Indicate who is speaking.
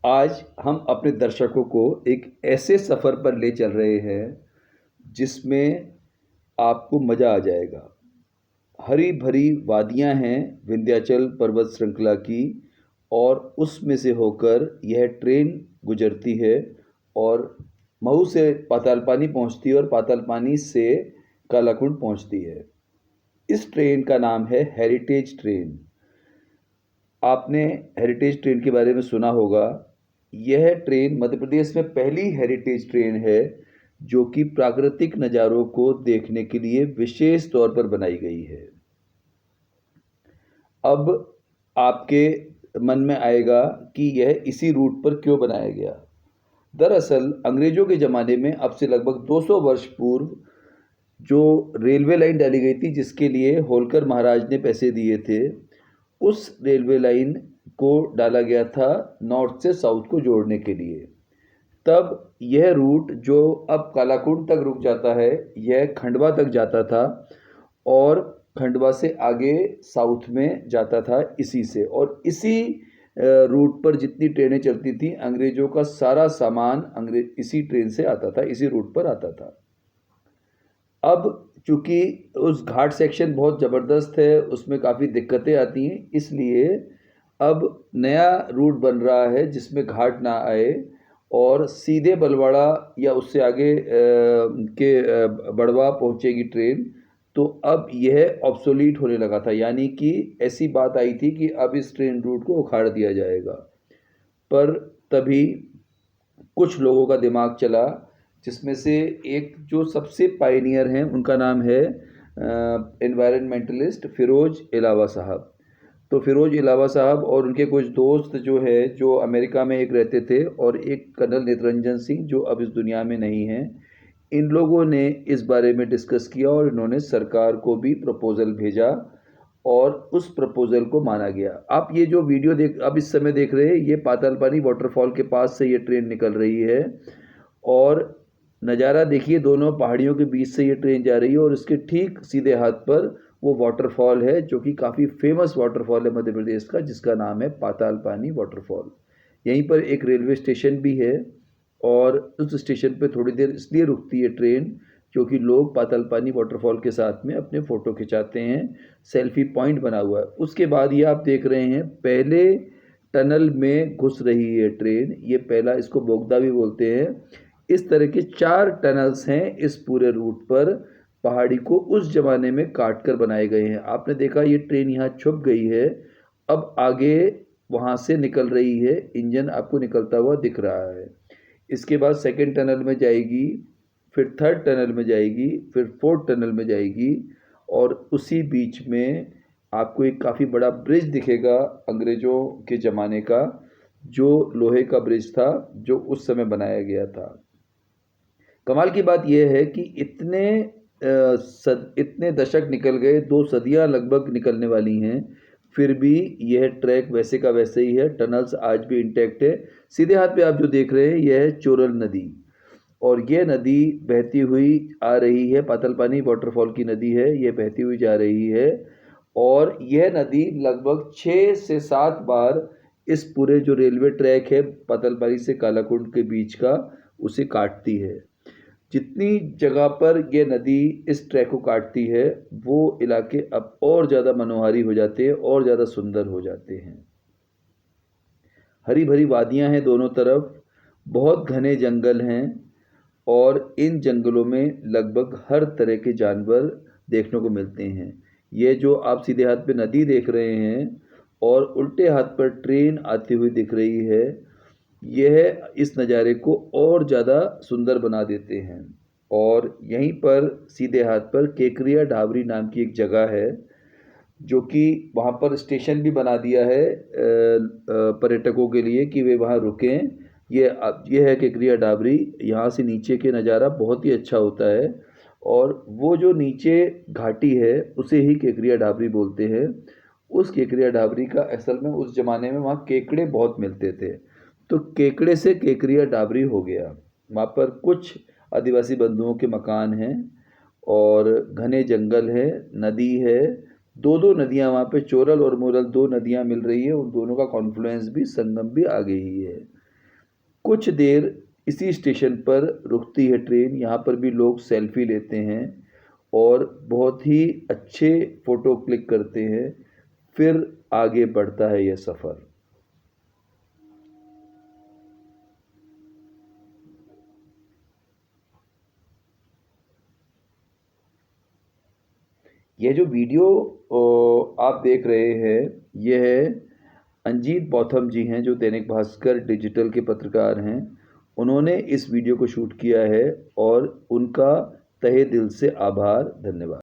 Speaker 1: आज हम अपने दर्शकों को एक ऐसे सफ़र पर ले चल रहे हैं जिसमें आपको मज़ा आ जाएगा। हरी भरी वादियाँ हैं विंध्याचल पर्वत श्रृंखला की और उसमें से होकर यह ट्रेन गुजरती है और मऊ से पातालपानी पहुंचती है और पातालपानी से कालाकुंड पहुंचती है। इस ट्रेन का नाम है हेरिटेज ट्रेन। आपने हेरिटेज ट्रेन के बारे में सुना होगा। यह ट्रेन मध्य प्रदेश में पहली हेरिटेज ट्रेन है जो कि प्राकृतिक नज़ारों को देखने के लिए विशेष तौर पर बनाई गई है। अब आपके मन में आएगा कि यह इसी रूट पर क्यों बनाया गया। दरअसल अंग्रेज़ों के ज़माने में अब से लगभग 200 वर्ष पूर्व जो रेलवे लाइन डाली गई थी, जिसके लिए होलकर महाराज ने पैसे दिए थे, उस रेलवे लाइन को डाला गया था नॉर्थ से साउथ को जोड़ने के लिए। तब यह रूट जो अब कालाकुंड तक रुक जाता है, यह खंडवा तक जाता था और खंडवा से आगे साउथ में जाता था इसी से। और इसी रूट पर जितनी ट्रेनें चलती थी, अंग्रेज़ों का सारा सामान इसी ट्रेन से आता था, इसी रूट पर आता था। अब चूँकि उस घाट सेक्शन बहुत ज़बरदस्त है, उसमें काफ़ी दिक्कतें आती हैं, इसलिए अब नया रूट बन रहा है जिसमें घाट ना आए और सीधे बलवाड़ा या उससे आगे बड़वा पहुंचेगी ट्रेन। तो अब यह ऑब्सोलीट होने लगा था, यानी कि ऐसी बात आई थी कि अब इस ट्रेन रूट को उखाड़ दिया जाएगा। पर तभी कुछ लोगों का दिमाग चला, जिसमें से एक जो सबसे पायनियर हैं उनका नाम है एनवायरनमेंटलिस्ट फ़िरोज़ इलावा साहब। तो फ़िरोज़ इलावा साहब और उनके कुछ दोस्त जो है, जो अमेरिका में एक रहते थे, और एक कर्नल नेत्ररंजन सिंह जो अब इस दुनिया में नहीं हैं, इन लोगों ने इस बारे में डिस्कस किया और इन्होंने सरकार को भी प्रपोज़ल भेजा और उस प्रपोज़ल को माना गया। आप ये जो वीडियो अब इस समय देख रहे हैं, ये पातालपानी वाटरफॉल के पास से ये ट्रेन निकल रही है और नज़ारा देखिए, दोनों पहाड़ियों के बीच से ये ट्रेन जा रही है और इसके ठीक सीधे हाथ पर वो वाटरफॉल है जो कि काफ़ी फेमस वाटरफॉल है मध्य प्रदेश का, जिसका नाम है पातालपानी वाटरफॉल। यहीं पर एक रेलवे स्टेशन भी है और उस स्टेशन पे थोड़ी देर इसलिए रुकती है ट्रेन क्योंकि लोग पातालपानी वाटरफॉल के साथ में अपने फ़ोटो खिंचाते हैं, सेल्फी पॉइंट बना हुआ है। उसके बाद ये आप देख रहे हैं, पहले टनल में घुस रही है ट्रेन। ये पहला, इसको बोगदा भी बोलते हैं। इस तरह के 4 टनल्स हैं इस पूरे रूट पर। पहाड़ी को उस ज़माने में काट कर बनाए गए हैं। आपने देखा ये ट्रेन यहाँ छुप गई है, अब आगे वहाँ से निकल रही है, इंजन आपको निकलता हुआ दिख रहा है। इसके बाद सेकंड टनल में जाएगी, फिर थर्ड टनल में जाएगी, फिर फोर्थ टनल में जाएगी और उसी बीच में आपको एक काफ़ी बड़ा ब्रिज दिखेगा अंग्रेज़ों के ज़माने का, जो लोहे का ब्रिज था जो उस समय बनाया गया था। कमाल की बात यह है कि इतने दशक निकल गए, 2 सदियां लगभग निकलने वाली हैं, फिर भी यह ट्रैक वैसे का वैसे ही है। टनल्स आज भी इंटैक्ट है। सीधे हाथ पे आप जो देख रहे हैं, यह है चोरल नदी और यह नदी बहती हुई आ रही है। पातालपानी वाटरफॉल की नदी है, यह बहती हुई जा रही है और यह नदी लगभग 6 से 7 बार इस पूरे जो रेलवे ट्रैक है पातालपानी से कालाकुंड के बीच का, उसे काटती है। जितनी जगह पर ये नदी इस ट्रैक को काटती है, वो इलाके अब और ज़्यादा मनोहारी हो जाते हैं और ज़्यादा सुंदर हो जाते हैं। हरी भरी वादियाँ हैं दोनों तरफ, बहुत घने जंगल हैं और इन जंगलों में लगभग हर तरह के जानवर देखने को मिलते हैं। ये जो आप सीधे हाथ पे नदी देख रहे हैं और उल्टे हाथ पर ट्रेन आती हुई दिख रही है, यह इस नज़ारे को और ज़्यादा सुंदर बना देते हैं। और यहीं पर सीधे हाथ पर केकरिया ढाबरी नाम की एक जगह है, जो कि वहाँ पर स्टेशन भी बना दिया है पर्यटकों के लिए कि वे वहाँ रुकें। ये है केकरिया ढाबरी। यहाँ से नीचे के नज़ारा बहुत ही अच्छा होता है और वो जो नीचे घाटी है उसे ही केकरिया ढाबरी बोलते हैं। उस केकरिया ढाबरी का असल में उस ज़माने में वहाँ केकड़े बहुत मिलते थे, तो केकड़े से केकरिया ढाबरी हो गया। वहाँ पर कुछ आदिवासी बंधुओं के मकान हैं और घने जंगल है, नदी है, 2-2 नदियाँ वहाँ पे, चोरल और मोरल 2 नदियाँ मिल रही है, उन दोनों का कॉन्फ्लुएंस भी, संगम भी आगे ही है। कुछ देर इसी स्टेशन पर रुकती है ट्रेन, यहाँ पर भी लोग सेल्फी लेते हैं और बहुत ही अच्छे फ़ोटो क्लिक करते हैं, फिर आगे बढ़ता है यह सफ़र। ये जो वीडियो आप देख रहे हैं, ये है अंजीत बौथम जी हैं, जो दैनिक भास्कर डिजिटल के पत्रकार हैं। उन्होंने इस वीडियो को शूट किया है और उनका तहे दिल से आभार, धन्यवाद।